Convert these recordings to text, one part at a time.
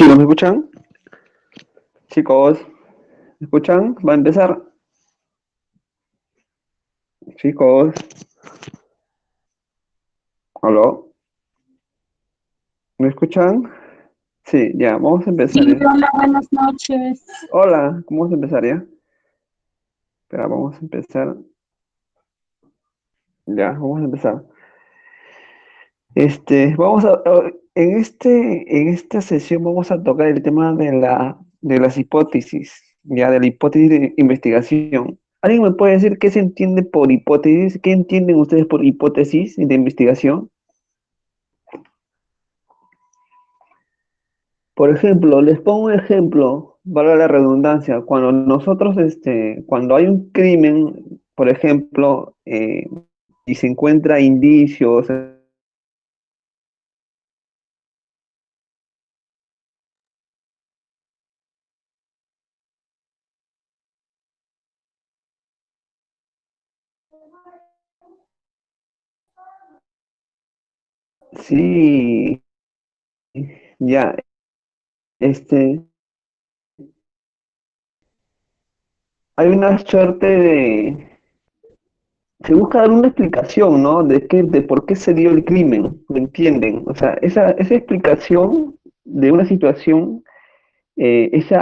Chicos, ¿me escuchan? Chicos, ¿me escuchan? Va a empezar. Chicos, ¿aló? ¿Me escuchan? Sí, ya, vamos a Sí, empezar ya. hola, buenas noches. Hola, ¿cómo vamos a empezar ya? Espera, vamos a empezar. Ya, vamos a empezar. En esta sesión vamos a tocar el tema de las hipótesis, ya, de la hipótesis de investigación. ¿Alguien me puede decir qué se entiende por hipótesis? ¿Qué entienden ustedes por hipótesis de investigación? Por ejemplo, les pongo un ejemplo, valga la redundancia, cuando nosotros, cuando hay un crimen, por ejemplo, y se encuentra indicios, sí, ya, este, hay una suerte se busca dar una explicación, ¿no? De por qué se dio el crimen, ¿me entienden? O sea, esa explicación de una situación ese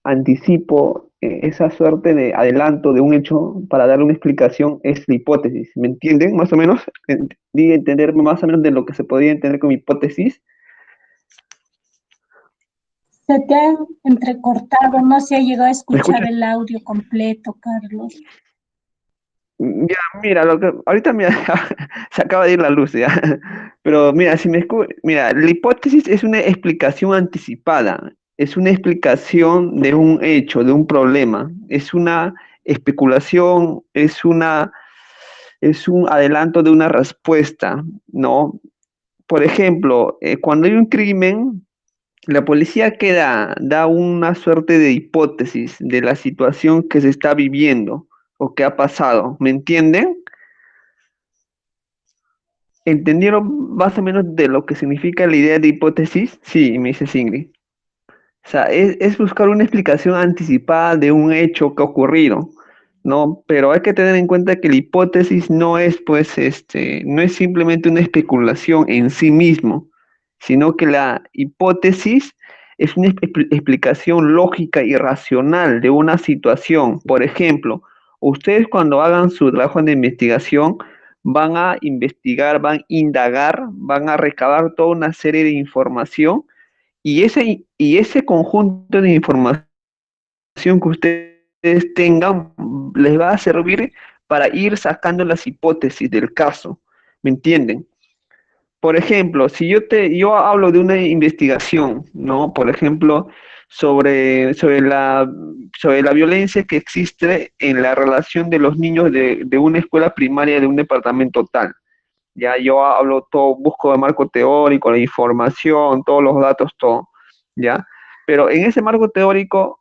anticipo, esa suerte de adelanto de un hecho para darle una explicación es la hipótesis. ¿Me entienden? Más o menos, di entender más o menos de lo que se podría entender como hipótesis. Se te ha entrecortado, no se ha llegado a ¿Me escuchar escuchas? el audio completo, Carlos. Ya, mira, ahorita mira, se acaba de ir la luz ya. Pero mira, mira, la hipótesis es una explicación anticipada, es una explicación de un hecho, de un problema, es una especulación, es un adelanto de una respuesta, ¿no? Por ejemplo, cuando hay un crimen, la policía da una suerte de hipótesis de la situación que se está viviendo o que ha pasado, ¿me entienden? ¿Entendieron más o menos de lo que significa la idea de hipótesis? Sí, me dice Ingrid. O sea, es buscar una explicación anticipada de un hecho que ha ocurrido, ¿no? Pero hay que tener en cuenta que la hipótesis no es, pues, no es simplemente una especulación en sí mismo, sino que la hipótesis es una explicación lógica y racional de una situación. Por ejemplo, ustedes cuando hagan su trabajo de investigación, van a investigar, van a indagar, van a recabar toda una serie de información y ese conjunto de información que ustedes tengan les va a servir para ir sacando las hipótesis del caso. ¿Me entienden? Por ejemplo, si yo hablo de una investigación, ¿no? Por ejemplo, sobre la violencia que existe en la relación de los niños de una escuela primaria de un departamento tal. Ya yo hablo todo, busco el marco teórico, la información, todos los datos, todo, ¿ya? Pero en ese marco teórico,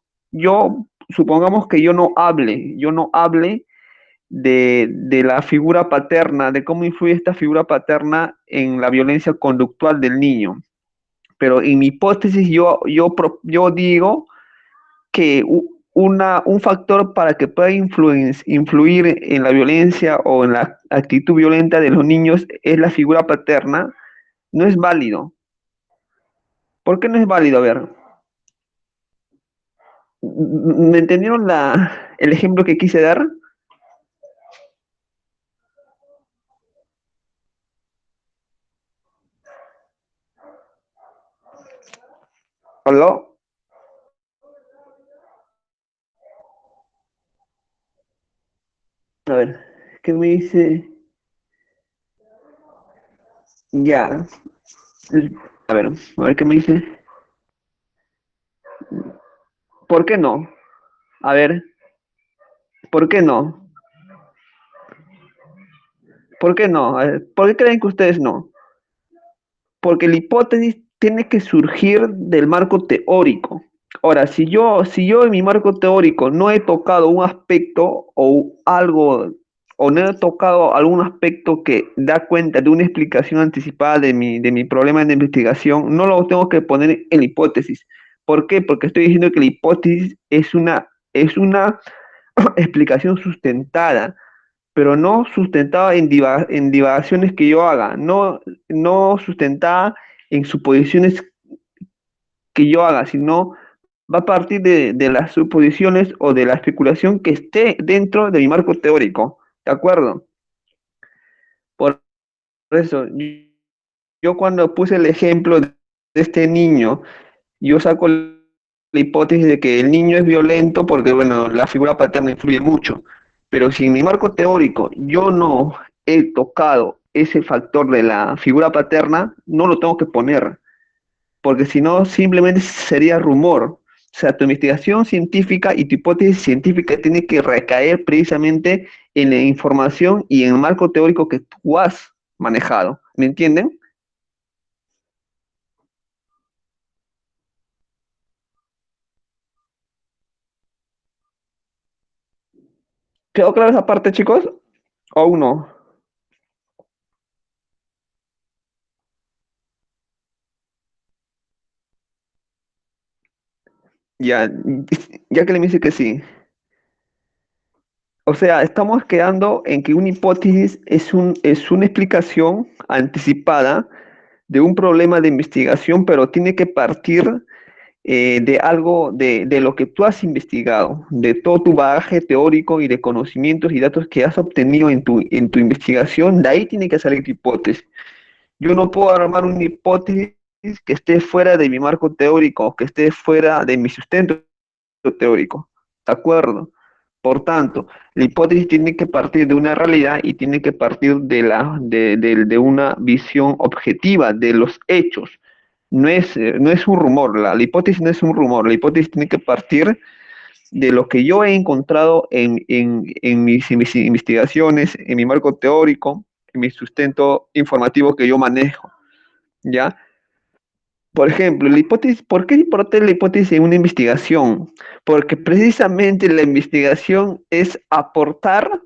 supongamos que yo no hable de la figura paterna, de cómo influye esta figura paterna en la violencia conductual del niño. Pero en mi hipótesis yo digo que un factor para que pueda influir en la violencia o en la actitud violenta de los niños es la figura paterna, no es válido. ¿Por qué no es válido? A ver, ¿me entendieron el ejemplo que quise dar? ¿Aló? A ver, ¿qué me dice? Ya, a ver qué me dice. ¿Por qué no? A ver, ¿por qué no? ¿Por qué no? A ver, ¿por qué creen que ustedes no? Porque la hipótesis tiene que surgir del marco teórico. Ahora, si yo en mi marco teórico no he tocado un aspecto o algo, o no he tocado algún aspecto que da cuenta de una explicación anticipada de mi problema de investigación, no lo tengo que poner en la hipótesis. ¿Por qué? Porque estoy diciendo que la hipótesis es una explicación sustentada, pero no sustentada en divagaciones que yo haga, no sustentada en suposiciones que yo haga, sino va a partir de las suposiciones o de la especulación que esté dentro de mi marco teórico, ¿de acuerdo? Por eso, yo cuando puse el ejemplo de este niño, yo saco la hipótesis de que el niño es violento porque, bueno, la figura paterna influye mucho, pero si en mi marco teórico yo no he tocado ese factor de la figura paterna, no lo tengo que poner, porque si no, simplemente sería rumor. O sea, tu investigación científica y tu hipótesis científica tiene que recaer precisamente en la información y en el marco teórico que tú has manejado. ¿Me entienden? ¿Quedó claro esa parte, chicos? ¿O no? Ya, ya que le dice que sí. O sea, estamos quedando en que una hipótesis es una explicación anticipada de un problema de investigación, pero tiene que partir de algo, de lo que tú has investigado, de todo tu bagaje teórico y de conocimientos y datos que has obtenido en tu investigación, de ahí tiene que salir tu hipótesis. Yo no puedo armar una hipótesis que esté fuera de mi marco teórico, que esté fuera de mi sustento teórico. ¿De acuerdo? Por tanto, la hipótesis tiene que partir de una realidad y tiene que partir de una visión objetiva de los hechos. No es un rumor, la hipótesis no es un rumor, la hipótesis tiene que partir de lo que yo he encontrado en mis investigaciones, en mi marco teórico, en mi sustento informativo que yo manejo, ¿ya? Por ejemplo, ¿por qué es importante la hipótesis en una investigación? Porque precisamente la investigación es aportar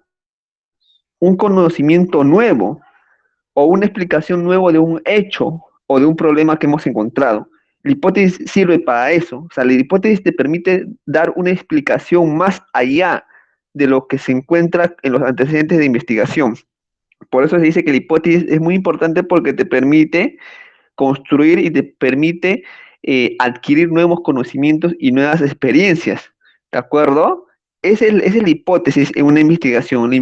un conocimiento nuevo o una explicación nueva de un hecho o de un problema que hemos encontrado. La hipótesis sirve para eso. O sea, la hipótesis te permite dar una explicación más allá de lo que se encuentra en los antecedentes de investigación. Por eso se dice que la hipótesis es muy importante porque te permite construir y te permite adquirir nuevos conocimientos y nuevas experiencias. ¿De acuerdo? Esa es la hipótesis en una investigación. La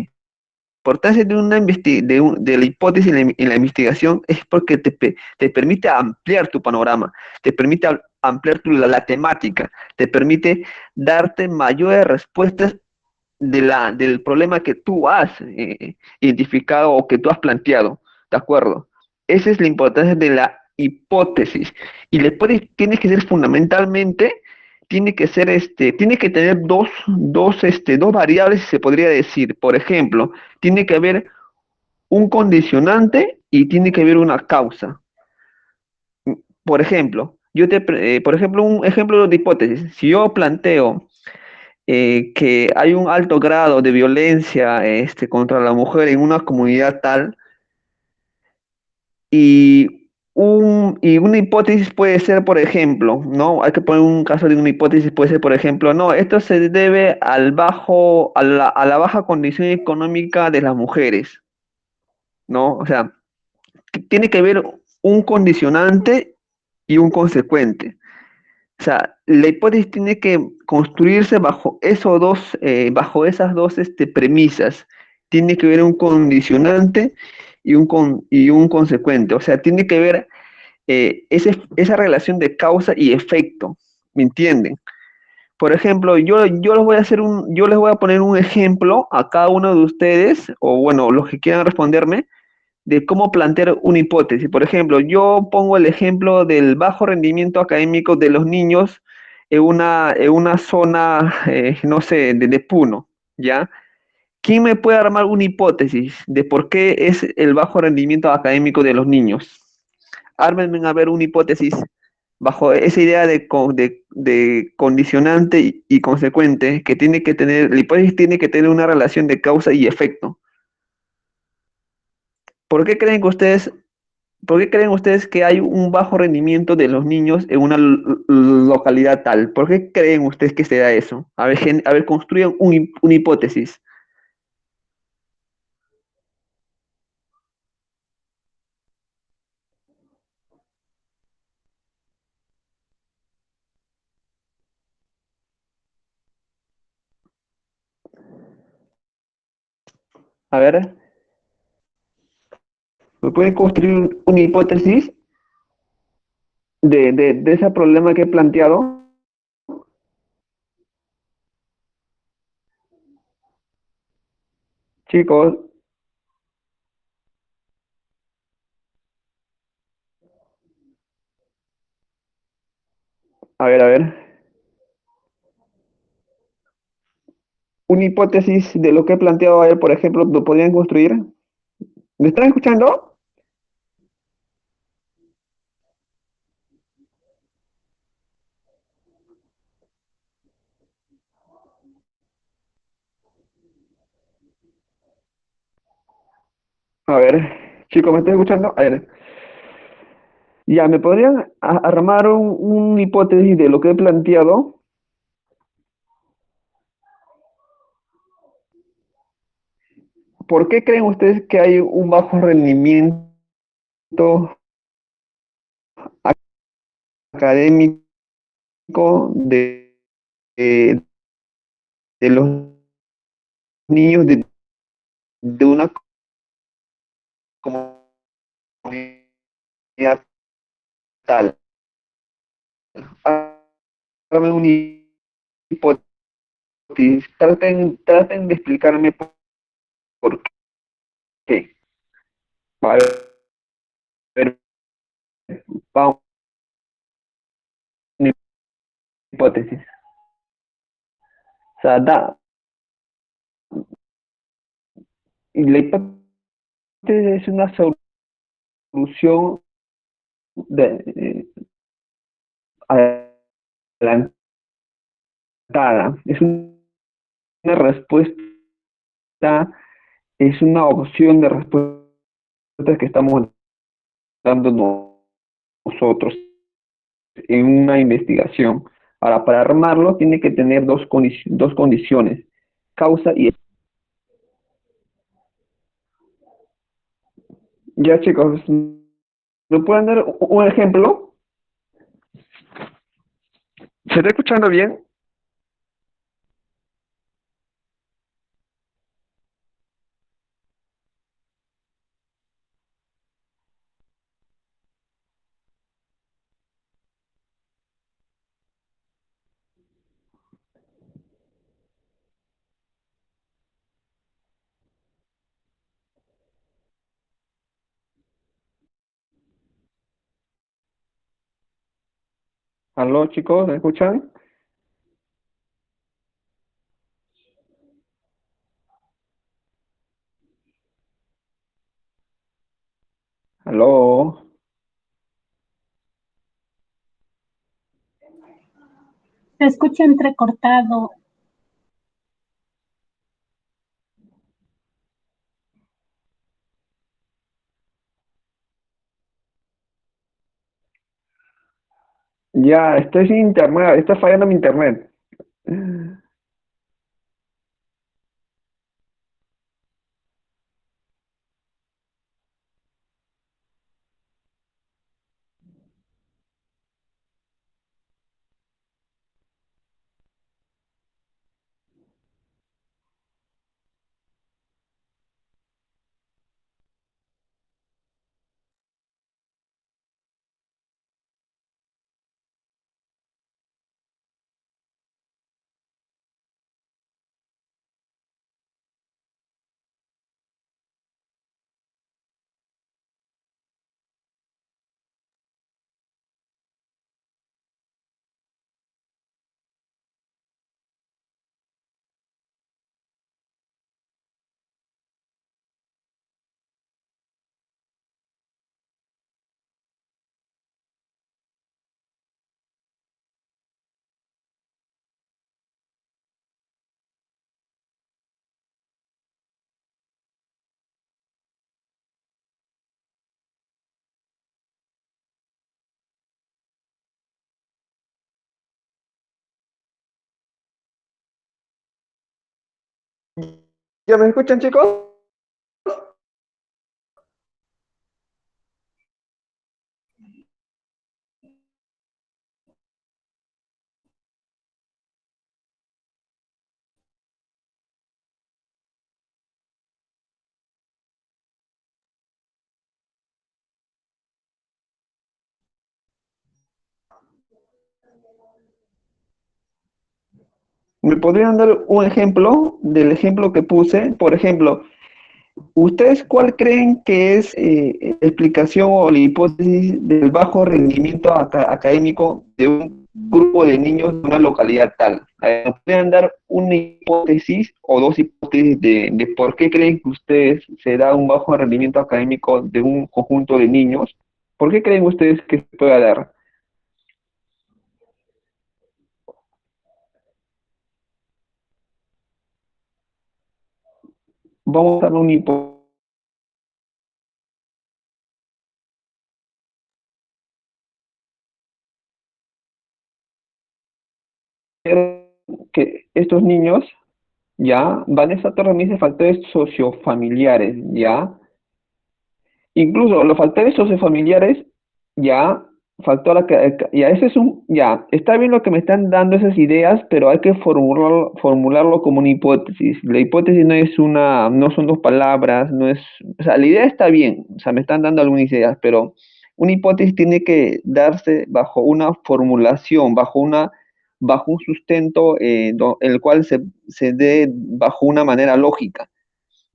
importancia de la hipótesis en la investigación es porque te permite ampliar tu panorama, te permite ampliar la temática, te permite darte mayores respuestas del problema que tú has identificado o que tú has planteado, ¿de acuerdo? Esa es la importancia de la hipótesis. Y la hipótesis tiene que ser fundamentalmente, tiene que tener dos variables, se podría decir. Por ejemplo, tiene que haber un condicionante y tiene que haber una causa. Por ejemplo, por ejemplo, un ejemplo de hipótesis. Si yo planteo que hay un alto grado de violencia contra la mujer en una comunidad tal y una hipótesis puede ser, por ejemplo, ¿no? Hay que poner un caso de una hipótesis, puede ser, por ejemplo, no, esto se debe a la baja condición económica de las mujeres, ¿no? O sea, tiene que haber un condicionante y un consecuente. O sea, la hipótesis tiene que construirse bajo esas dos premisas. Tiene que haber un condicionante y un consecuente. O sea, tiene que haber esa relación de causa y efecto. ¿Me entienden? Por ejemplo, yo les voy a poner un ejemplo a cada uno de ustedes, o bueno, los que quieran responderme, de cómo plantear una hipótesis. Por ejemplo, yo pongo el ejemplo del bajo rendimiento académico de los niños en una zona, no sé, de Puno, ¿ya? ¿Quién me puede armar una hipótesis de por qué es el bajo rendimiento académico de los niños? Ármenme a ver una hipótesis bajo esa idea de condicionante y consecuente que la hipótesis tiene que tener una relación de causa y efecto. ¿Por qué creen que ustedes ¿Por qué creen ustedes que hay un bajo rendimiento de los niños en una localidad tal? ¿Por qué creen ustedes que se da eso? A ver, a ver, construyan una hipótesis. A ver, ¿me pueden construir una hipótesis de ese problema que he planteado? Chicos, a ver. Una hipótesis de lo que he planteado, a ver, por ejemplo, ¿lo podrían construir? ¿Me están escuchando? A ver, chicos, ¿me están escuchando? A ver, ya, ¿me podrían armar una hipótesis de lo que he planteado? ¿Por qué creen ustedes que hay un bajo rendimiento académico de, de los niños de una comunidad tal? Háganme una hipótesis, traten de explicarme por qué. A ver, vamos, una hipótesis. O sea, y la hipótesis es una solución de, adelantada, es una respuesta, es una opción de respuestas que estamos dando nosotros en una investigación. Ahora, para armarlo tiene que tener dos condiciones, causa y... Ya chicos, ¿me pueden dar un ejemplo? ¿Se está escuchando bien? ¿Aló chicos? ¿Me escuchan? ¿Aló? Se escucha entrecortado. Ya, estoy sin internet, está fallando mi internet. ¿Ya me escuchan, chicos? ¿Me podrían dar un ejemplo del ejemplo que puse? Por ejemplo, ¿ustedes cuál creen que es la explicación o la hipótesis del bajo rendimiento académico de un grupo de niños de una localidad tal? ¿Me podrían dar una hipótesis o dos hipótesis de por qué creen que ustedes se da un bajo rendimiento académico de un conjunto de niños? ¿Por qué creen ustedes que se pueda dar? Vamos a dar una hipótesis que estos niños ya, Vanessa Torres me dice factores sociofamiliares, ya. Incluso los factores sociofamiliares, ya, ya, ese es ya, está bien lo que me están dando esas ideas, pero hay que formularlo como una hipótesis. La hipótesis no son dos palabras, no es, o sea, la idea está bien, o sea, me están dando algunas ideas, pero una hipótesis tiene que darse bajo una formulación, bajo un sustento el cual se dé bajo una manera lógica.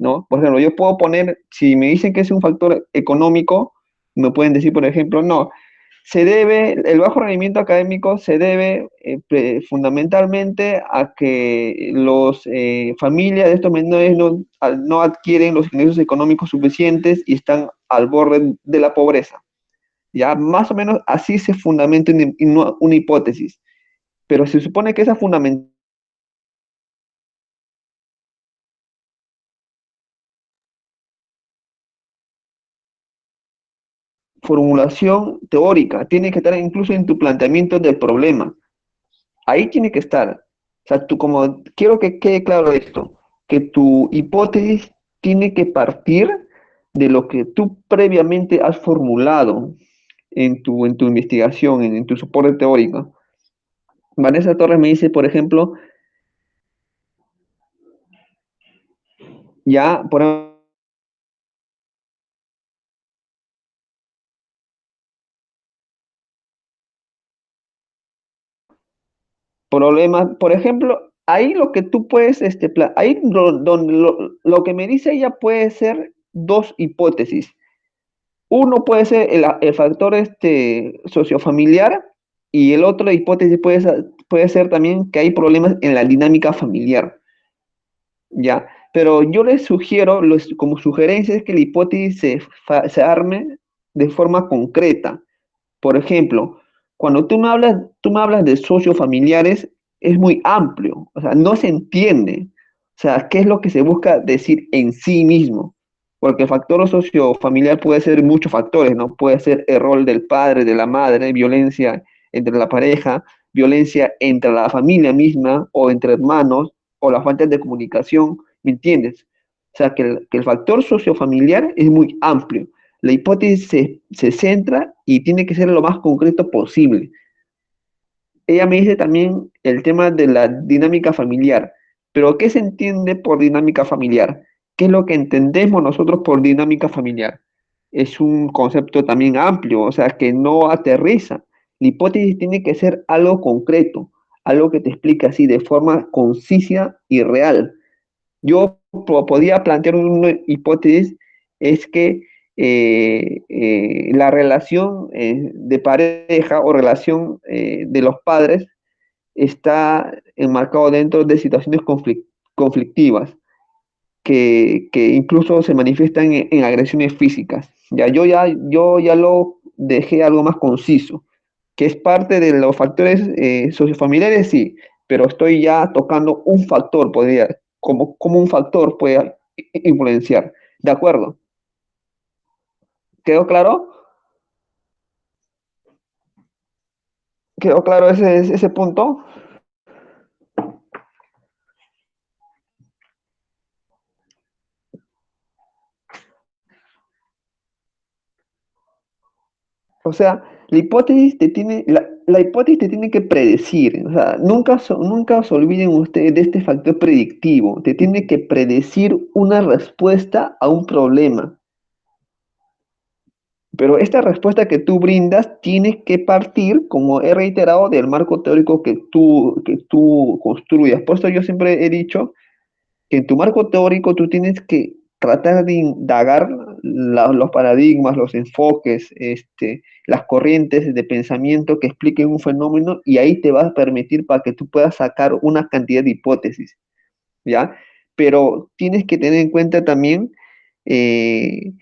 ¿No? Por ejemplo, yo puedo poner, si me dicen que es un factor económico, me pueden decir, por ejemplo, no, el bajo rendimiento académico se debe fundamentalmente a que los familias de estos menores no adquieren los ingresos económicos suficientes y están al borde de la pobreza. Ya, más o menos así se fundamenta una hipótesis, pero se supone que esa formulación teórica tiene que estar incluso en tu planteamiento del problema. Ahí tiene que estar. O sea, tú como, quiero que quede claro esto, que tu hipótesis tiene que partir de lo que tú previamente has formulado en tu investigación, en tu soporte teórico. Vanessa Torres me dice, por ejemplo, ya, por problemas, por ejemplo, ahí lo que tú puedes, ahí lo que me dice ella puede ser dos hipótesis. Uno puede ser el factor sociofamiliar y el otro hipótesis puede ser también que hay problemas en la dinámica familiar, ¿ya? Pero yo les sugiero, como sugerencia, es que la hipótesis se arme de forma concreta. Por ejemplo, cuando tú me hablas de sociofamiliares, es muy amplio, o sea, no se entiende, o sea, qué es lo que se busca decir en sí mismo, porque el factor sociofamiliar puede ser muchos factores, ¿no? Puede ser el rol del padre, de la madre, violencia entre la pareja, violencia entre la familia misma o entre hermanos, o la falta de comunicación, ¿me entiendes? O sea, que el factor sociofamiliar es muy amplio. La hipótesis se centra y tiene que ser lo más concreto posible. Ella me dice también el tema de la dinámica familiar, pero ¿qué se entiende por dinámica familiar? ¿Qué es lo que entendemos nosotros por dinámica familiar? Es un concepto también amplio, o sea, que no aterriza. La hipótesis tiene que ser algo concreto, algo que te explique así de forma concisa y real. Yo podía plantear una hipótesis, es que la relación de pareja o relación de los padres está enmarcado dentro de situaciones conflictivas que incluso se manifiestan en agresiones físicas. Yo ya lo dejé algo más conciso, que es parte de los factores sociofamiliares, sí, pero estoy ya tocando un factor, como un factor puede influenciar. ¿De acuerdo? ¿Quedó claro? ¿Quedó claro ese punto? O sea, la hipótesis te tiene que predecir. O sea, nunca se olviden ustedes de este factor predictivo. Te tiene que predecir una respuesta a un problema. Pero esta respuesta que tú brindas tiene que partir, como he reiterado, del marco teórico que tú construyas. Por eso yo siempre he dicho que en tu marco teórico tú tienes que tratar de indagar los paradigmas, los enfoques, las corrientes de pensamiento que expliquen un fenómeno y ahí te va a permitir para que tú puedas sacar una cantidad de hipótesis, ¿ya? Pero tienes que tener en cuenta también eh,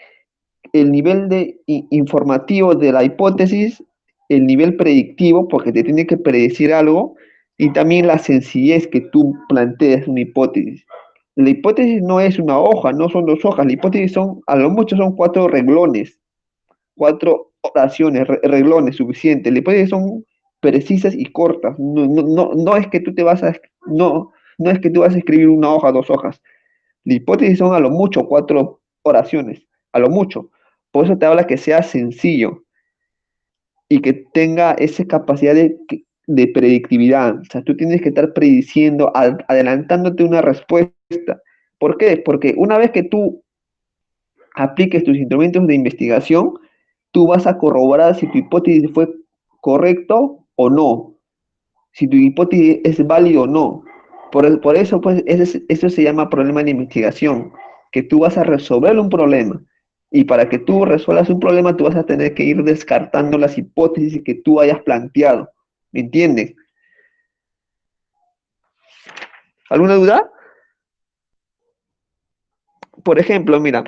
el nivel informativo de la hipótesis, el nivel predictivo, porque te tiene que predecir algo, y también la sencillez que tú plantees una hipótesis. La hipótesis no es una hoja, no son dos hojas, la hipótesis son, a lo mucho son cuatro renglones, cuatro oraciones, renglones suficientes. La hipótesis son precisas y cortas. No es que tú te vas a, no, no es que tú vas a escribir una hoja, dos hojas. La hipótesis son a lo mucho cuatro oraciones, a lo mucho. Por eso te habla que sea sencillo y que tenga esa capacidad de predictividad. O sea, tú tienes que estar prediciendo, adelantándote una respuesta. ¿Por qué? Porque una vez que tú apliques tus instrumentos de investigación, tú vas a corroborar si tu hipótesis fue correcto o no, si tu hipótesis es válida o no. Por eso, pues, eso se llama problema de investigación, que tú vas a resolver un problema. Y para que tú resuelvas un problema, tú vas a tener que ir descartando las hipótesis que tú hayas planteado. ¿Me entiendes? ¿Alguna duda? Por ejemplo, mira,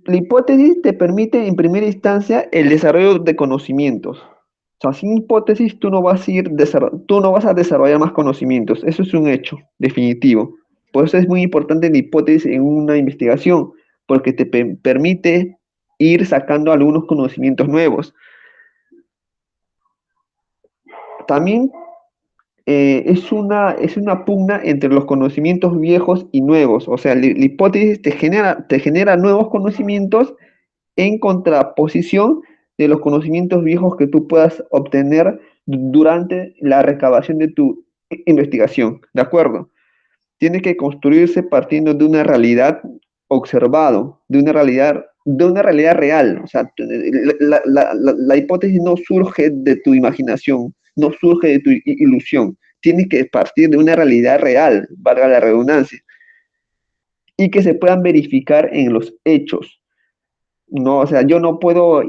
la hipótesis te permite en primera instancia el desarrollo de conocimientos. O sea, sin hipótesis tú no vas a desarrollar más conocimientos. Eso es un hecho definitivo. Por eso es muy importante la hipótesis en una investigación, porque te permite ir sacando algunos conocimientos nuevos. También es una pugna entre los conocimientos viejos y nuevos. O sea, la hipótesis te genera nuevos conocimientos en contraposición de los conocimientos viejos que tú puedas obtener durante la recabación de tu investigación, ¿de acuerdo? Tiene que construirse partiendo de una realidad observado, de una realidad real. O sea, la hipótesis no surge de tu imaginación, no surge de tu ilusión, tiene que partir de una realidad real, valga la redundancia, y que se puedan verificar en los hechos. No, o sea, yo no puedo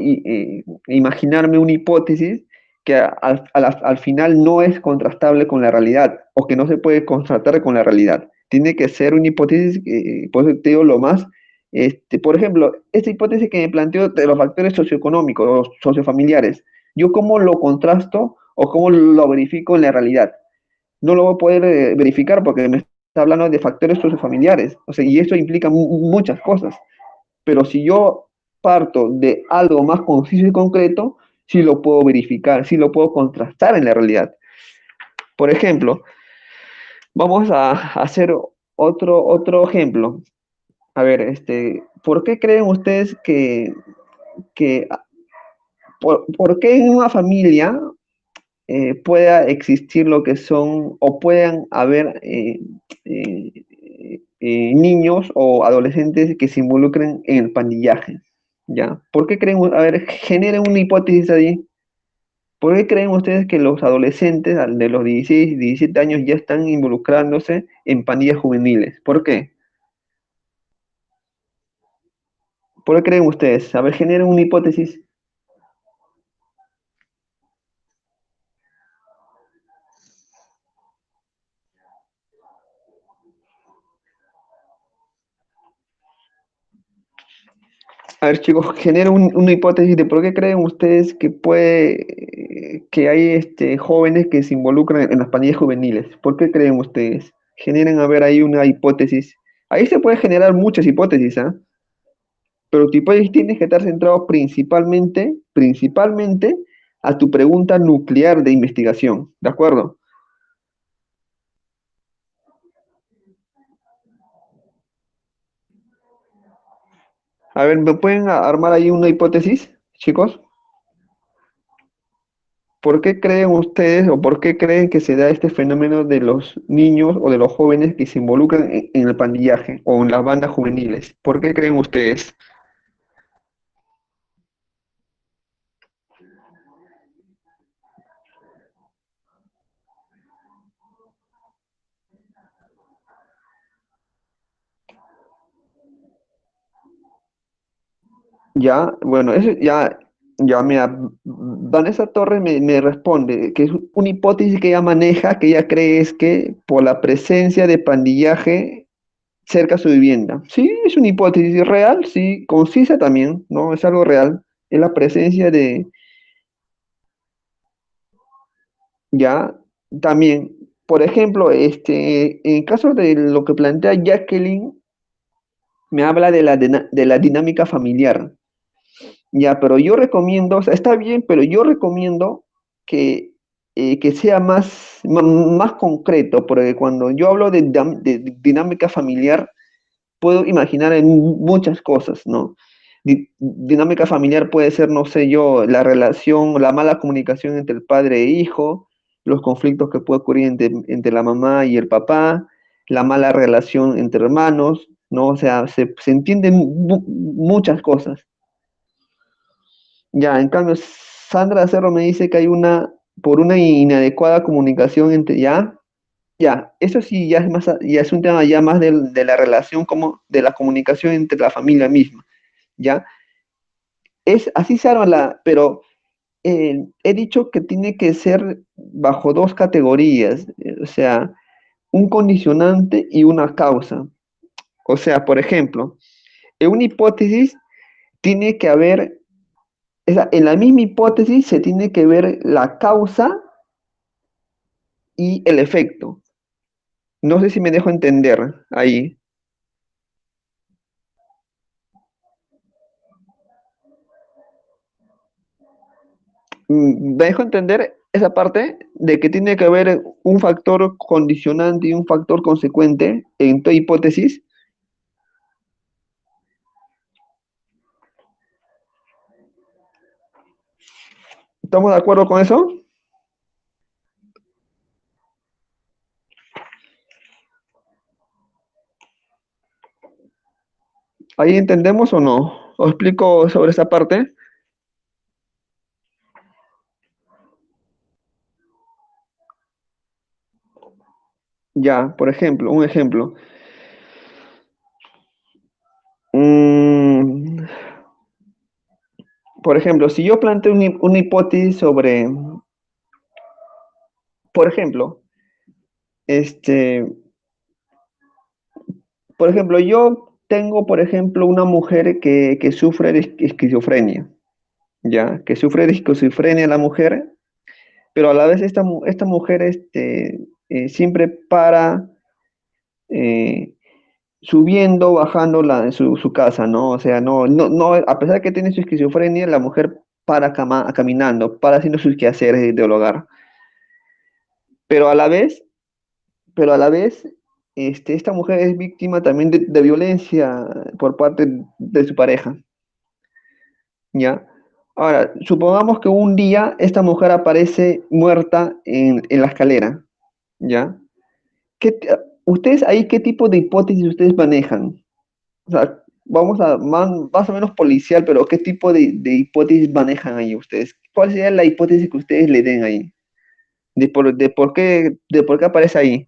imaginarme una hipótesis que al final no es contrastable con la realidad o que no se puede contrastar con la realidad. Tiene que ser una hipótesis, por eso te digo lo más, por ejemplo, esta hipótesis que me planteo de los factores socioeconómicos o sociofamiliares, ¿yo cómo lo contrasto o cómo lo verifico en la realidad? No lo voy a poder verificar porque me está hablando de factores sociofamiliares, o sea, y eso implica muchas cosas. Pero si yo parto de algo más conciso y concreto, sí lo puedo verificar, sí lo puedo contrastar en la realidad. Por ejemplo, vamos a hacer otro ejemplo. A ver, ¿por qué creen ustedes que por qué en una familia pueda existir lo que son o puedan haber eh, niños o adolescentes que se involucren en el pandillaje? ¿Ya? ¿Por qué creen, a ver, generen una hipótesis ahí? ¿Por qué creen ustedes que los adolescentes de los 16 y 17 años ya están involucrándose en pandillas juveniles? ¿Por qué? ¿Por qué creen ustedes? A ver, generen una hipótesis. A ver, chicos, generen una hipótesis de por qué creen ustedes que hay jóvenes que se involucran en las pandillas juveniles. ¿Por qué creen ustedes? Generen, a ver, ahí una hipótesis. Ahí se puede generar muchas hipótesis, ¿ah? Pero tu hipótesis tiene que estar centrado principalmente a tu pregunta nuclear de investigación, ¿de acuerdo? A ver, ¿me pueden armar ahí una hipótesis, chicos? ¿Por qué creen ustedes o por qué creen que se da este fenómeno de los niños o de los jóvenes que se involucran en el pandillaje o en las bandas juveniles? ¿Por qué creen ustedes? Ya, bueno, eso ya, mira, Vanessa Torres me responde que es una hipótesis que ella maneja, que ella cree es que por la presencia de pandillaje cerca a su vivienda. Sí, es una hipótesis real, sí, concisa también, ¿no? Es algo real. Es la presencia de, ya, también, por ejemplo, en caso de lo que plantea Jacqueline, me habla de la dinámica familiar. Ya, pero yo recomiendo, o sea, está bien, pero yo recomiendo que, que sea más concreto, porque cuando yo hablo de dinámica familiar, puedo imaginar en muchas cosas, ¿no? Dinámica familiar puede ser, no sé yo, la relación, la mala comunicación entre el padre e hijo, los conflictos que puede ocurrir entre la mamá y el papá, la mala relación entre hermanos, ¿no? O sea, se entienden muchas cosas. Ya, en cambio, Sandra Cerro me dice que hay por una inadecuada comunicación ya, eso sí, ya es un tema ya más de la relación como de la comunicación entre la familia misma, ¿ya? Así se arma pero he dicho que tiene que ser bajo dos categorías, o sea, un condicionante y una causa. O sea, por ejemplo, en una hipótesis tiene que haber, en la misma hipótesis se tiene que ver la causa y el efecto. No sé si me dejo entender ahí. Me dejo entender esa parte de que tiene que haber un factor condicionante y un factor consecuente en tu hipótesis. ¿Estamos de acuerdo con eso? ¿Ahí entendemos o no? ¿Os explico sobre esa parte? Ya, por ejemplo, un ejemplo. Mm, por ejemplo, si yo planteo una hipótesis sobre, por ejemplo, este, por ejemplo, yo tengo, por ejemplo, una mujer que sufre de esquizofrenia, ¿ya? Que sufre de esquizofrenia la mujer, pero a la vez esta mujer siempre para eh, subiendo, bajando su casa, ¿no? O sea, no, a pesar de que tiene su esquizofrenia, la mujer para caminando, para haciendo sus quehaceres del hogar, pero a la vez, pero a la vez, esta mujer es víctima también de violencia por parte de su pareja, ¿ya? Ahora, supongamos que un día esta mujer aparece muerta en la escalera, ¿ya? ¿Ustedes ahí qué tipo de hipótesis ustedes manejan? O sea, vamos a más o menos policial, pero ¿qué tipo de hipótesis manejan ahí ustedes? ¿Cuál sería la hipótesis que ustedes le den ahí? De por qué aparece ahí.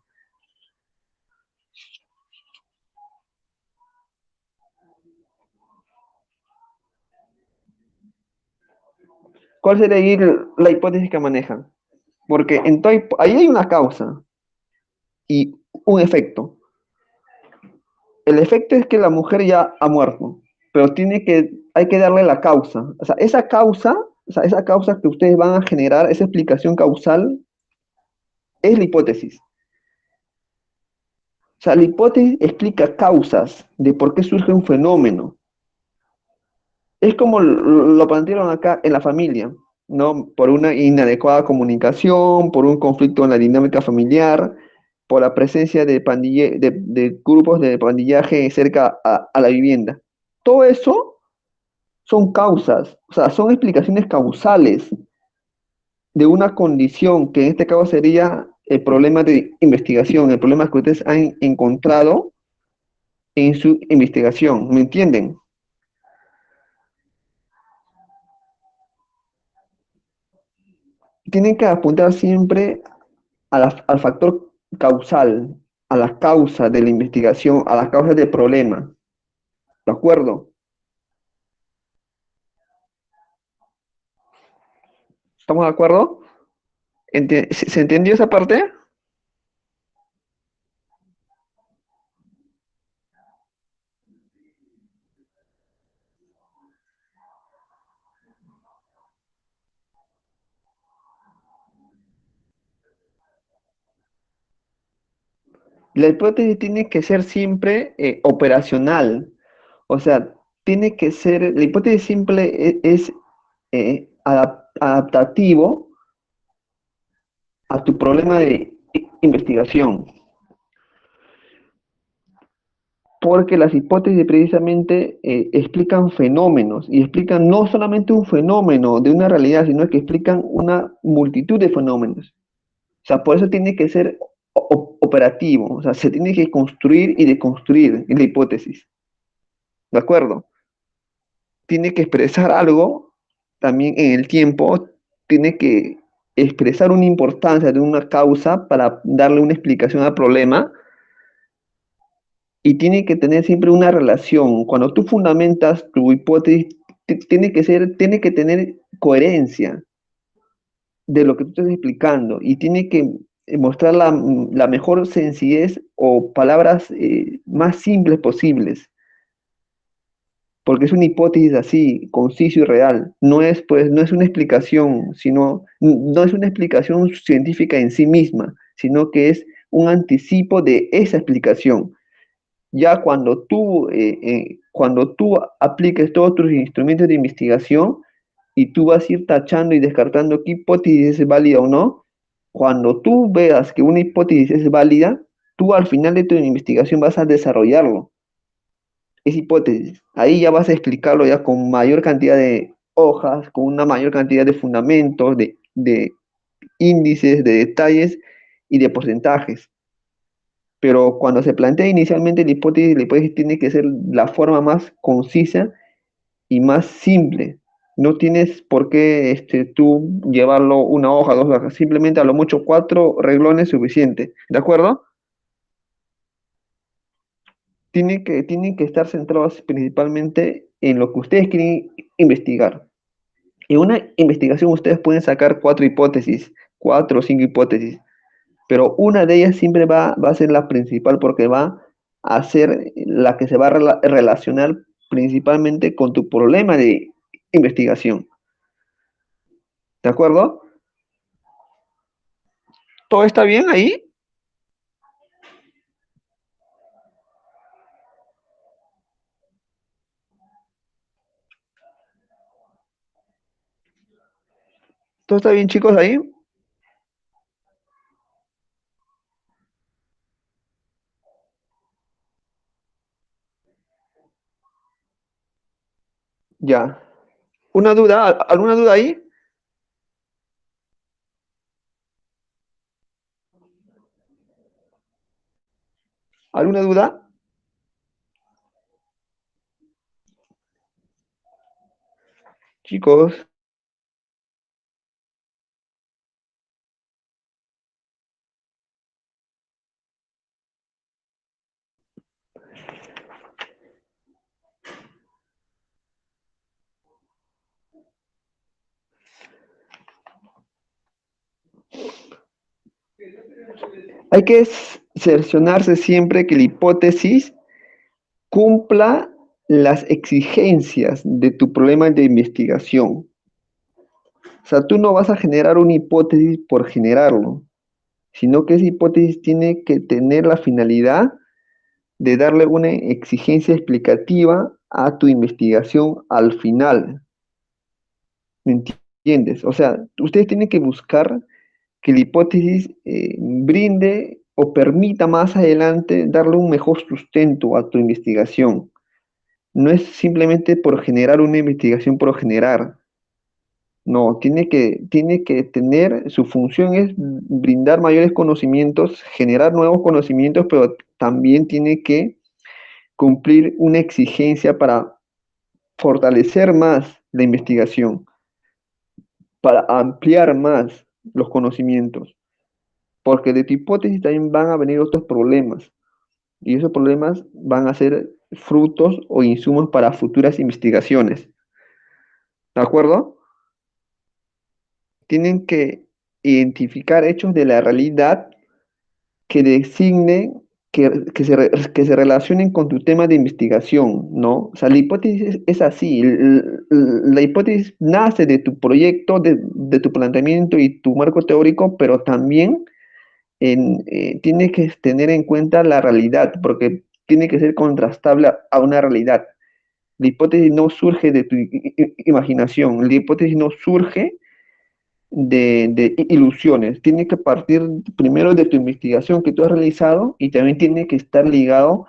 ¿Cuál sería ahí la hipótesis que manejan? Porque ahí hay una causa y un efecto. El efecto es que la mujer ya ha muerto, pero hay que darle la causa. O sea, esa causa que ustedes van a generar, esa explicación causal, es la hipótesis. O sea, la hipótesis explica causas de por qué surge un fenómeno. Es como lo plantearon acá en la familia, ¿no? Por una inadecuada comunicación, por un conflicto en la dinámica familiar, por la presencia de grupos de pandillaje cerca a la vivienda. Todo eso son causas, o sea, son explicaciones causales. de una condición, que en este caso sería el problema de investigación, el problema que ustedes han encontrado en su investigación, ¿me entienden? Tienen que apuntar siempre al factor causal, a la causa de la investigación, a la causa del problema, ¿de acuerdo? ¿Estamos de acuerdo? ¿Se entendió esa parte? La hipótesis tiene que ser siempre operacional, o sea, tiene que ser, la hipótesis simple es, adaptativo a tu problema de investigación, porque las hipótesis precisamente explican fenómenos y explican no solamente un fenómeno de una realidad, sino que explican una multitud de fenómenos. O sea, por eso tiene que ser operativo, o sea, se tiene que construir y deconstruir la hipótesis, ¿de acuerdo? Tiene que expresar algo también en el tiempo, tiene que expresar una importancia de una causa para darle una explicación al problema y tiene que tener siempre una relación. Cuando tú fundamentas tu hipótesis, tiene que tener coherencia de lo que tú estás explicando y tiene que mostrar la mejor sencillez o palabras más simples posibles, porque es una hipótesis así, conciso y real. No es, pues, no es una explicación, sino, no es una explicación científica en sí misma, sino que es un anticipo de esa explicación. Ya cuando tú apliques todos tus instrumentos de investigación y tú vas a ir tachando y descartando qué hipótesis es válida o no, cuando tú veas que una hipótesis es válida, tú al final de tu investigación vas a desarrollarlo, esa hipótesis. Ahí ya vas a explicarlo ya con mayor cantidad de hojas, con una mayor cantidad de fundamentos, de índices, de detalles y de porcentajes. Pero cuando se plantea inicialmente la hipótesis tiene que ser la forma más concisa y más simple. No tienes por qué tú llevarlo una hoja, dos hojas, simplemente a lo mucho cuatro renglones es suficiente. ¿De acuerdo? Tienen que estar centrados principalmente en lo que ustedes quieren investigar. En una investigación ustedes pueden sacar cuatro hipótesis, cuatro o cinco hipótesis, pero una de ellas siempre va a ser la principal porque va a ser la que se va a relacionar principalmente con tu problema de investigación. ¿De acuerdo? ¿Todo está bien ahí? ¿Todo está bien, chicos, ahí? Ya. ¿Una duda? ¿Alguna duda ahí? ¿Alguna duda? Chicos, hay que cerciorarse siempre que la hipótesis cumpla las exigencias de tu problema de investigación. O sea, tú no vas a generar una hipótesis por generarlo, sino que esa hipótesis tiene que tener la finalidad de darle una exigencia explicativa a tu investigación al final. ¿Me entiendes? O sea, ustedes tienen que buscar que la hipótesis brinde o permita más adelante darle un mejor sustento a tu investigación. No es simplemente por generar una investigación por generar. No, tiene que tener, su función es brindar mayores conocimientos, generar nuevos conocimientos, pero también tiene que cumplir una exigencia para fortalecer más la investigación, para ampliar más los conocimientos, porque de tu hipótesis también van a venir otros problemas, y esos problemas van a ser frutos o insumos para futuras investigaciones. ¿De acuerdo? Tienen que identificar hechos de la realidad que designen, que se relacionen con tu tema de investigación, ¿no? O sea, la hipótesis es así. La hipótesis nace de tu proyecto, de tu planteamiento y tu marco teórico, pero también tiene que tener en cuenta la realidad, porque tiene que ser contrastable a una realidad. La hipótesis no surge de tu imaginación, la hipótesis no surge de ilusiones. Tiene que partir primero de tu investigación que tú has realizado y también tiene que estar ligado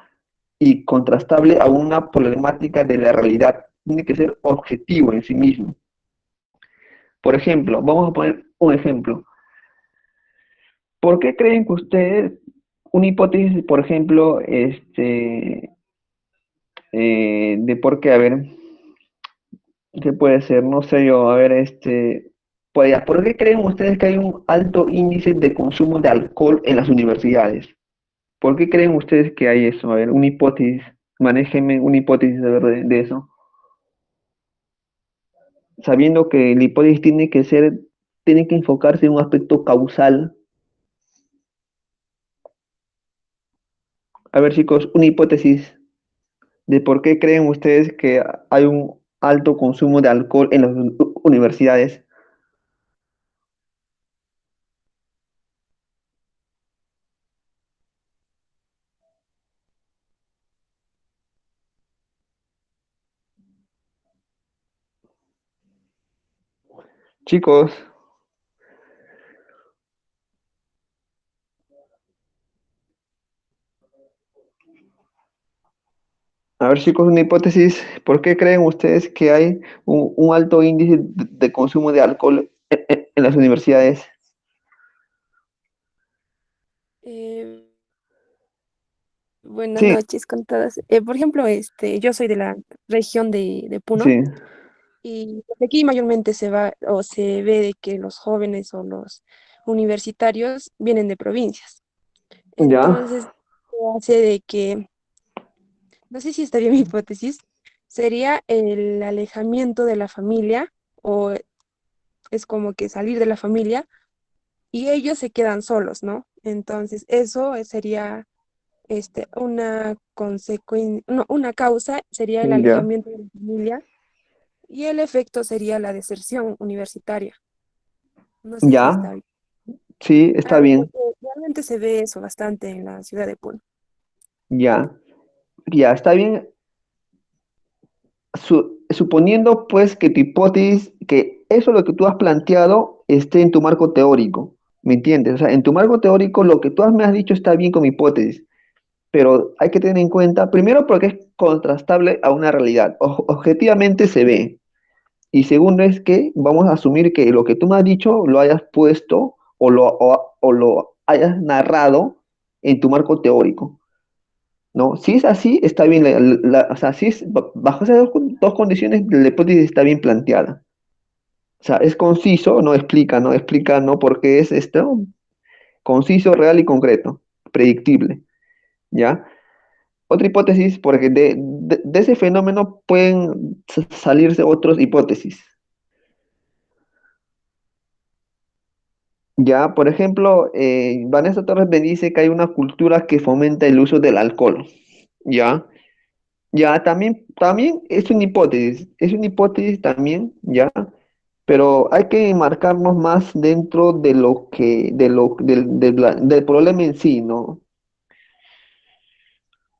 y contrastable a una problemática de la realidad. Tiene que ser objetivo en sí mismo. Por ejemplo, vamos a poner un ejemplo. ¿Por qué creen que ustedes, una hipótesis, por ejemplo, de por qué, a ver, qué puede ser? No sé yo, a ver, pues, ¿por qué creen ustedes que hay un alto índice de consumo de alcohol en las universidades? ¿Por qué creen ustedes que hay eso? A ver, una hipótesis, manéjenme una hipótesis de eso, sabiendo que la hipótesis tiene que enfocarse en un aspecto causal. A ver, chicos, una hipótesis de por qué creen ustedes que hay un alto consumo de alcohol en las universidades. Chicos, a ver, chicos, una hipótesis, ¿por qué creen ustedes que hay un alto índice de consumo de alcohol en las universidades? Eh, Buenas Sí, noches con todas. Por ejemplo, yo soy de la región de Puno sí, y pues, aquí mayormente se va o se ve de que los jóvenes o los universitarios vienen de provincias. ya, Entonces, se hace de que, no sé si está bien mi hipótesis, sería el alejamiento de la familia o es como que salir de la familia y ellos se quedan solos, ¿no? Entonces, eso sería una no, una causa sería el ya, alejamiento de la familia y el efecto sería la deserción universitaria. No sé si está ya, bien. sí, está bien, Porque realmente se ve eso bastante en la ciudad de Puno. ya, ya, está bien. Suponiendo pues que tu hipótesis, que eso lo que tú has planteado esté en tu marco teórico, ¿me entiendes? O sea, en tu marco teórico lo que me has dicho está bien con mi hipótesis, pero hay que tener en cuenta, primero porque es contrastable a una realidad, objetivamente se ve, y segundo es que vamos a asumir que lo que tú me has dicho lo hayas puesto o lo hayas narrado en tu marco teórico. ¿No? Si es así, está bien, o sea, si es bajo esas dos condiciones, la hipótesis está bien planteada. O sea, es conciso, no explica, no explica, no porque es esto, conciso, real y concreto, predictible, ¿ya? Otra hipótesis, porque de ese fenómeno pueden salirse otras hipótesis. Ya, por ejemplo, Vanessa Torres me dice que hay una cultura que fomenta el uso del alcohol, ¿ya? Ya, también es una hipótesis también, ya, pero hay que marcarnos más dentro de lo que, del problema en sí, ¿no?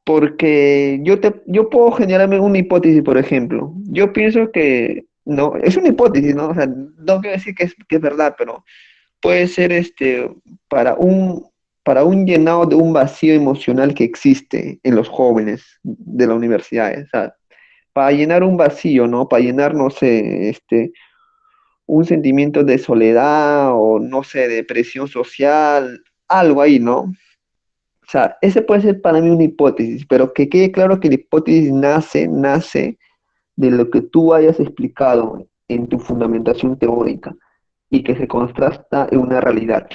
Porque yo puedo generarme una hipótesis, por ejemplo. Yo pienso que, no, es una hipótesis, ¿no? O sea, no quiero decir que es verdad, pero puede ser para para un llenado de un vacío emocional que existe en los jóvenes de la universidad. O sea, para llenar un vacío, ¿no? Para llenar, no sé, un sentimiento de soledad o no sé, de presión social, algo ahí, ¿no? O sea, ese puede ser para mí una hipótesis, pero que quede claro que la hipótesis nace de lo que tú hayas explicado en tu fundamentación teórica y que se contrasta en una realidad,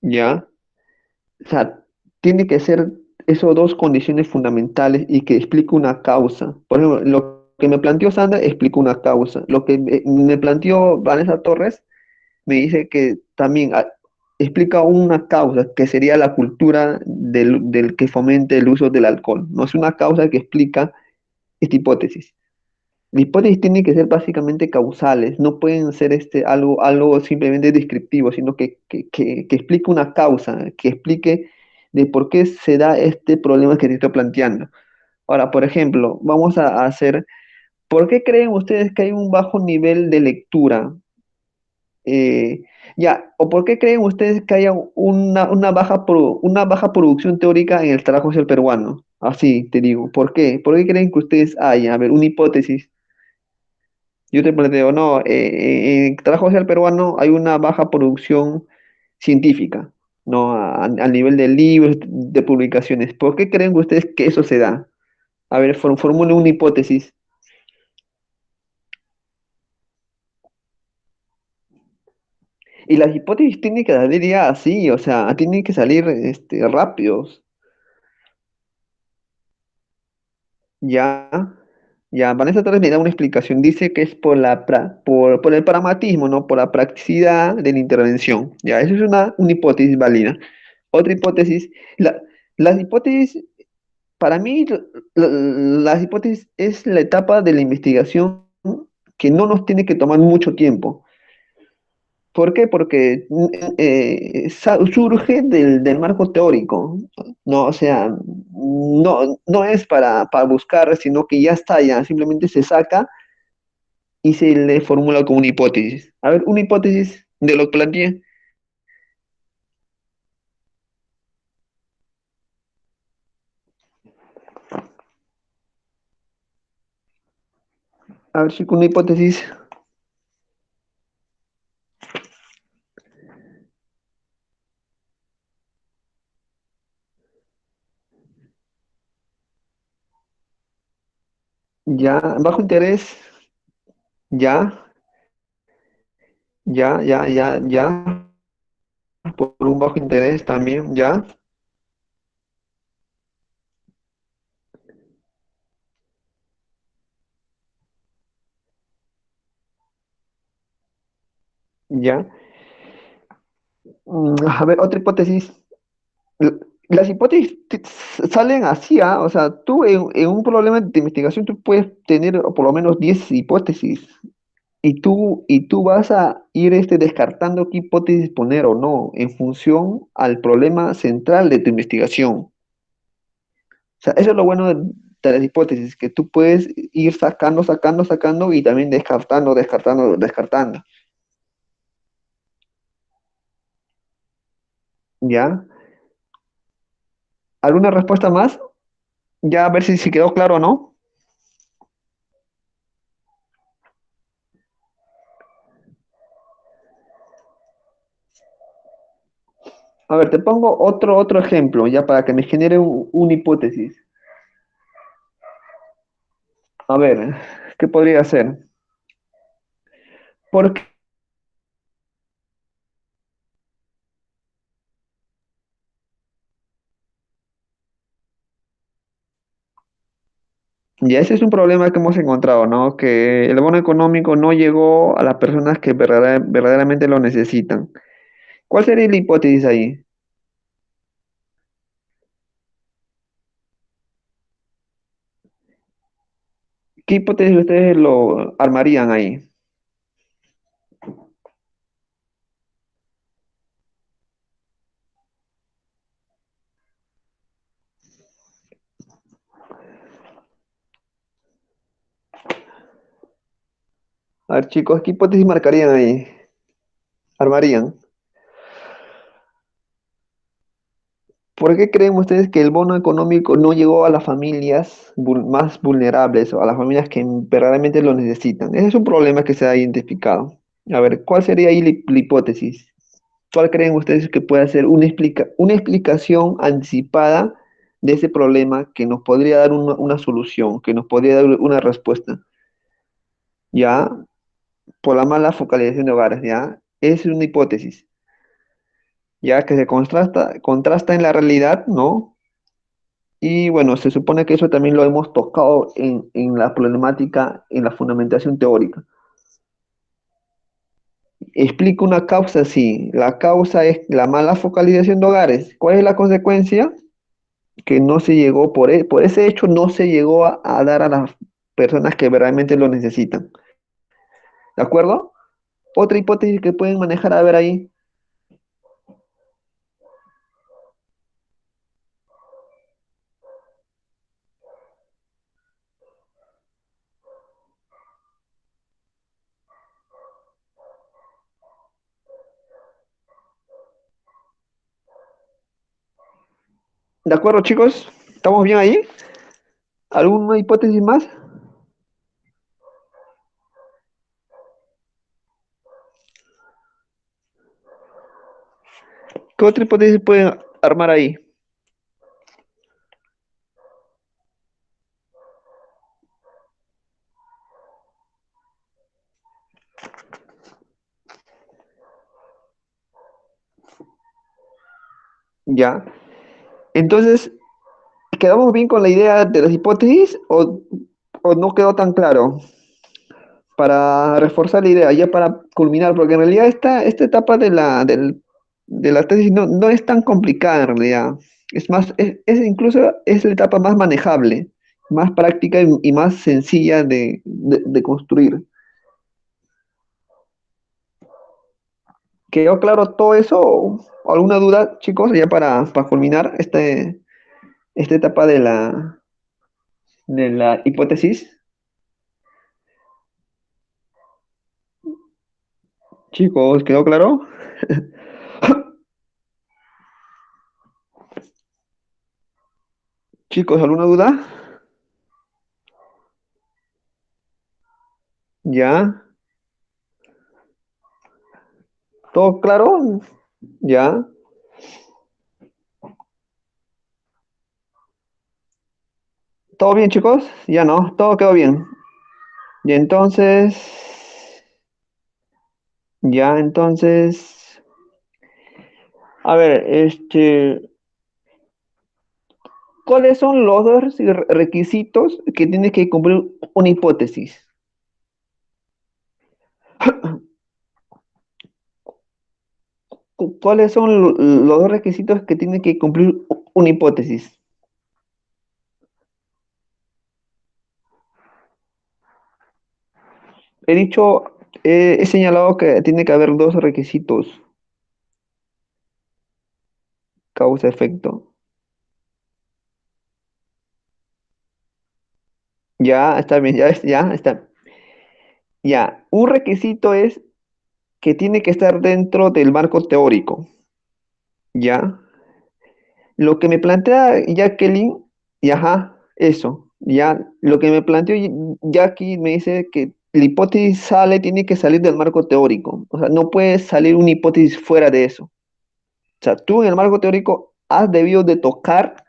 ¿ya? O sea, tiene que ser esos dos condiciones fundamentales y que explique una causa. Por ejemplo, lo que me planteó Sandra explica una causa. Lo que me planteó Vanessa Torres me dice que también explica una causa, que sería la cultura del que fomente el uso del alcohol. No es una causa que explica esta hipótesis. La hipótesis tiene que ser básicamente causales, no pueden ser algo simplemente descriptivo, sino que explique una causa, que explique de por qué se da este problema que te estoy planteando. Ahora, por ejemplo, vamos a hacer, ¿por qué creen ustedes que hay un bajo nivel de lectura? Eh, ya, ¿o por qué creen ustedes que haya una baja producción teórica en el trabajo social peruano? Así te digo, ¿por qué? ¿Por qué creen que ustedes haya? A ver, una hipótesis. Yo te planteo, no, en el trabajo social peruano hay una baja producción científica, ¿no? Al nivel de libros, de publicaciones. ¿Por qué creen ustedes que eso se da? A ver, formule una hipótesis. Y las hipótesis tienen que salir ya así, o sea, tienen que salir rápidos. Ya, ya, Vanessa Torres me da una explicación. Dice que es por el pragmatismo, ¿no? Por la practicidad de la intervención. Ya, eso es una hipótesis válida. Otra hipótesis, las hipótesis, para mí, las hipótesis es la etapa de la investigación que no nos tiene que tomar mucho tiempo. ¿Por qué? Porque surge del marco teórico, ¿no? O sea, no es para buscar, sino que ya está, ya simplemente se saca y se le formula como una hipótesis. A ver, una hipótesis de lo que planteé. A ver si con una hipótesis, ya, bajo interés, ya, ya, por un bajo interés también, ya, ya. A ver, otra hipótesis. Las hipótesis salen así, ¿ah? O sea, tú en un problema de investigación tú puedes tener por lo menos 10 hipótesis y tú vas a ir descartando qué hipótesis poner o no en función al problema central de tu investigación. O sea, eso es lo bueno de las hipótesis, que tú puedes ir sacando y también descartando. ¿Ya? ¿Alguna respuesta más? Ya a ver si quedó claro o no. A ver, te pongo otro ejemplo, ya para que me genere una hipótesis. A ver, ¿qué podría ser? Porque ya ese es un problema que hemos encontrado, ¿no? Que el bono económico no llegó a las personas que verdaderamente lo necesitan. ¿Cuál sería la hipótesis ahí? ¿Qué hipótesis ustedes lo armarían ahí? A ver, chicos, ¿qué hipótesis marcarían ahí? ¿Armarían? ¿Por qué creen ustedes que el bono económico no llegó a las familias más vulnerables o a las familias que verdaderamente lo necesitan? Ese es un problema que se ha identificado. A ver, ¿cuál sería ahí la hipótesis? ¿Cuál creen ustedes que puede ser una explicación anticipada de ese problema que nos podría dar una solución, que nos podría dar una respuesta? Ya, por la mala focalización de hogares, ya, es una hipótesis, ya que se contrasta en la realidad, ¿no? Y bueno, se supone que eso también lo hemos tocado en la problemática, en la fundamentación teórica. Explica una causa, sí. La causa es la mala focalización de hogares. ¿Cuál es la consecuencia? Que no se llegó, por ese hecho, no se llegó a dar a las personas que verdaderamente lo necesitan. ¿De acuerdo? Otra hipótesis que pueden manejar, a ver ahí. ¿De acuerdo, chicos? ¿Estamos bien ahí? ¿Alguna hipótesis más? ¿Qué otra hipótesis pueden armar ahí? Ya. Entonces, ¿quedamos bien con la idea de las hipótesis o no quedó tan claro? Para reforzar la idea, ya para culminar, porque en realidad esta etapa de la tesis no es tan complicada en realidad. Es más, incluso es la etapa más manejable, más práctica y más sencilla de construir. ¿Quedó claro todo eso? ¿O alguna duda, chicos, ya para culminar esta etapa de la hipótesis? Chicos, ¿quedó claro? Chicos, ¿alguna duda? ¿Ya? ¿Todo claro? ¿Ya? ¿Todo bien, chicos? Ya no, todo quedó bien. Y entonces, ya entonces, a ver, ¿cuáles son los dos requisitos que tiene que cumplir una hipótesis? ¿Cuáles son los dos requisitos que tiene que cumplir una hipótesis? He dicho, he señalado que tiene que haber dos requisitos, causa-efecto. Ya, está bien, ya está. Ya, un requisito es que tiene que estar dentro del marco teórico. Ya. Lo que me plantea Jacqueline, y ajá, eso, ya, lo que me planteó Jackie me dice que la hipótesis tiene que salir del marco teórico, o sea, no puede salir una hipótesis fuera de eso. O sea, tú en el marco teórico has debido de tocar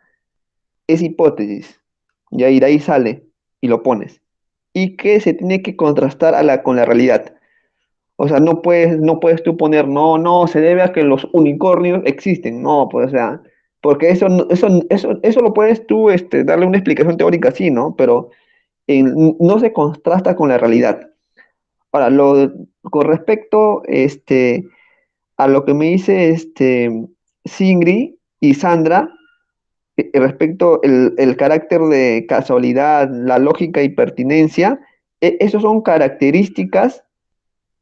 esa hipótesis, ya, y de ahí sale y lo pones. Y que se tiene que contrastar con la realidad. O sea, no puedes tú poner, no, se debe a que los unicornios existen. No, pues, o sea, porque eso lo puedes tú darle una explicación teórica así, ¿no? Pero no se contrasta con la realidad. Ahora, con respecto a lo que me dice Singri y Sandra, respecto el carácter de casualidad, la lógica y pertinencia, esos son características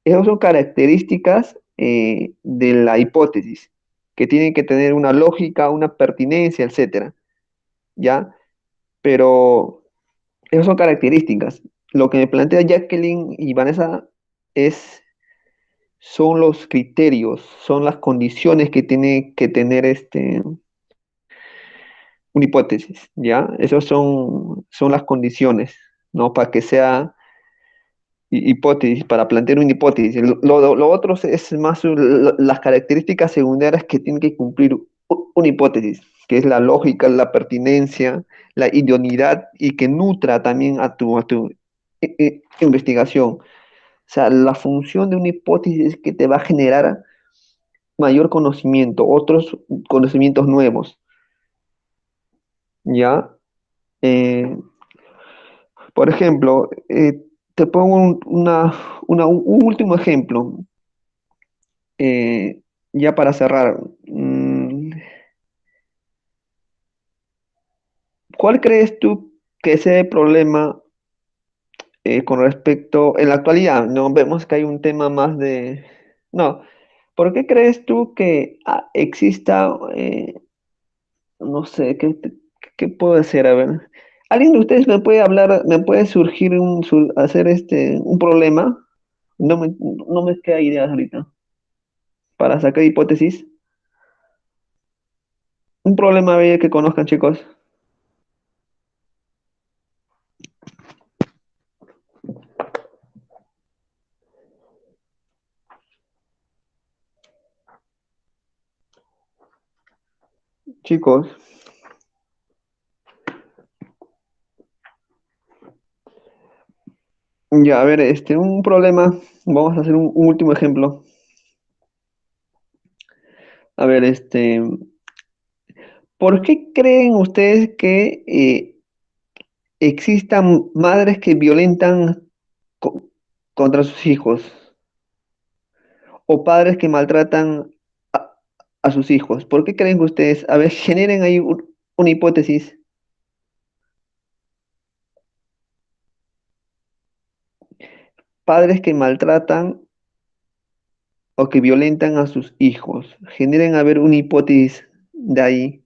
esas son características de la hipótesis, que tienen que tener una lógica, una pertinencia, etcétera, ¿ya? Pero esas son características. Lo que me plantea Jacqueline y Vanessa es, son los criterios, son las condiciones que tiene que tener una hipótesis, ¿ya? Esas son las condiciones, ¿no? Para que sea hipótesis, para plantear una hipótesis. Lo otro es más las características secundarias que tiene que cumplir una hipótesis, que es la lógica, la pertinencia, la idoneidad y que nutra también a tu investigación. O sea, la función de una hipótesis es que te va a generar mayor conocimiento, otros conocimientos nuevos, ¿ya? Eh, por ejemplo, te pongo un último ejemplo. Ya para cerrar, ¿cuál crees tú que sea el problema con respecto, en la actualidad, no vemos que hay un tema más de... No, ¿por qué crees tú que exista, no sé, qué puede ser? A ver, ¿alguien de ustedes me puede hablar, me puede surgir hacer un problema? No me queda ideas ahorita para sacar hipótesis. Un problema que conozcan, chicos. Chicos. Ya, a ver, un problema, vamos a hacer un último ejemplo. A ver, ¿por qué creen ustedes que existan madres que violentan co- contra sus hijos o padres que maltratan a, a sus hijos? ¿Por qué creen que ustedes, a ver, generen ahí una hipótesis, padres que maltratan o que violentan a sus hijos? Generen a ver una hipótesis de ahí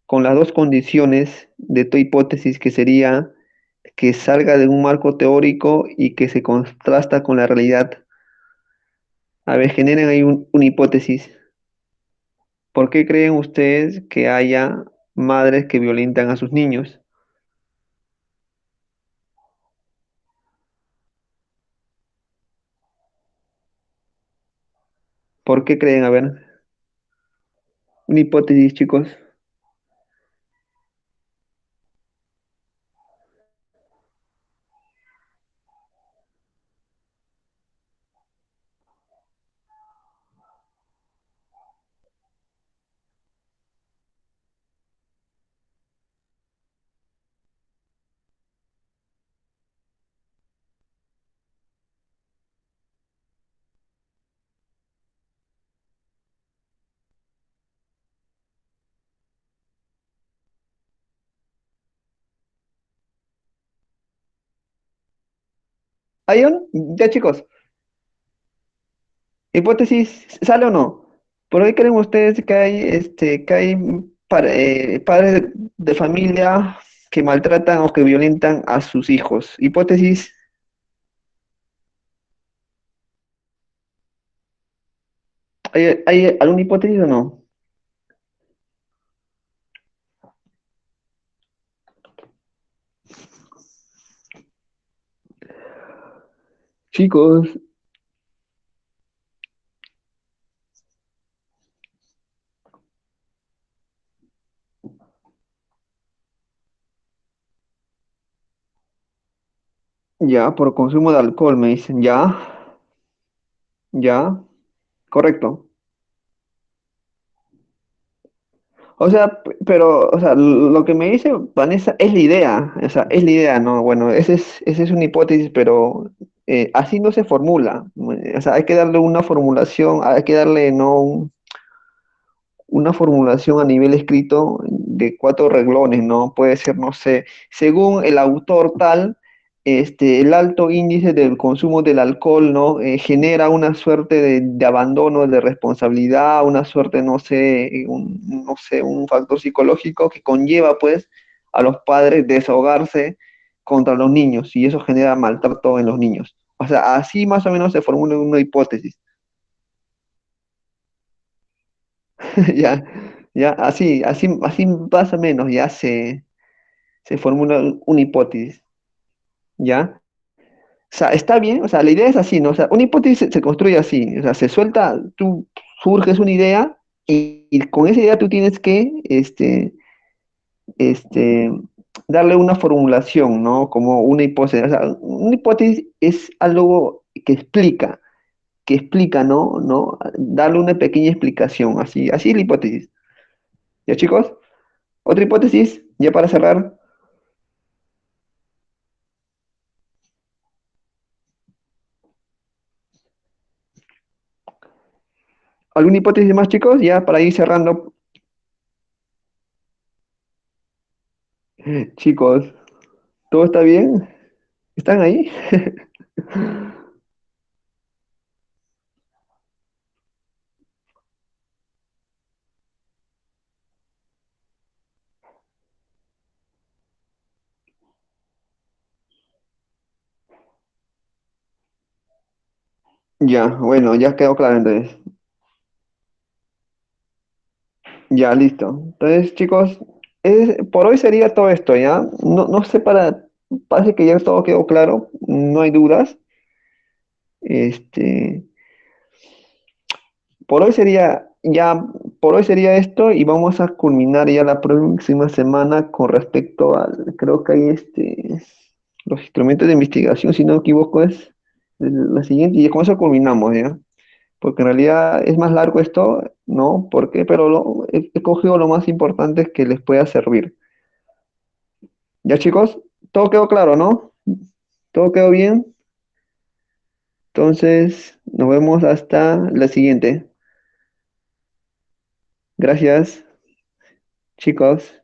con las dos condiciones de tu hipótesis que sería que salga de un marco teórico y que se contrasta con la realidad. A ver, generen ahí una hipótesis. ¿Por qué creen ustedes que haya madres que violentan a sus niños? ¿Por qué creen? A ver, una hipótesis, chicos. ¿Hay un? Ya, chicos. ¿Hipótesis sale o no? ¿Por qué creen ustedes que hay padres de familia que maltratan o que violentan a sus hijos? Hipótesis, ¿hay alguna hipótesis o no? Chicos, ya, por consumo de alcohol, me dicen, ya, ya, correcto. O sea, pero, o sea, lo que me dice Vanessa es la idea, o sea, es la idea, ¿no? Bueno, esa es una hipótesis, pero así no se formula. O sea, hay que darle una formulación, hay que darle, ¿no? Una formulación a nivel escrito de 4 renglones, ¿no? Puede ser, no sé, según el autor tal, el alto índice del consumo del alcohol, ¿no? Genera una suerte de abandono de responsabilidad, una suerte, no sé, no sé, un factor psicológico que conlleva, pues, a los padres desahogarse contra los niños y eso genera maltrato en los niños. O sea, así más o menos se formula una hipótesis. Ya, ya, así más o menos ya se formula una hipótesis, ¿ya? O sea, está bien, o sea, la idea es así, ¿no? O sea, una hipótesis se construye así, o sea, se suelta, tú surges una idea y con esa idea tú tienes que, este, darle una formulación, ¿no? Como una hipótesis. O sea, una hipótesis es algo que explica, ¿no? ¿No? Darle una pequeña explicación, así es la hipótesis. ¿Ya, chicos? Otra hipótesis, ya para cerrar. ¿Alguna hipótesis más, chicos? Ya para ir cerrando. Chicos, ¿todo está bien? ¿Están ahí? Ya, bueno, ya quedó claro entonces. Ya, listo. Entonces, chicos, por hoy sería todo esto, ¿ya? No, no sé parece que ya todo quedó claro, no hay dudas. Este, por hoy sería, ya, por hoy sería esto y vamos a culminar ya la próxima semana con respecto al, creo que hay los instrumentos de investigación, si no me equivoco, es la siguiente y con eso culminamos, ¿ya? Porque en realidad es más largo esto, ¿no? ¿Por qué? Pero he cogido lo más importante que les pueda servir. Ya chicos, todo quedó claro, ¿no? Todo quedó bien. Entonces, nos vemos hasta la siguiente. Gracias, chicos.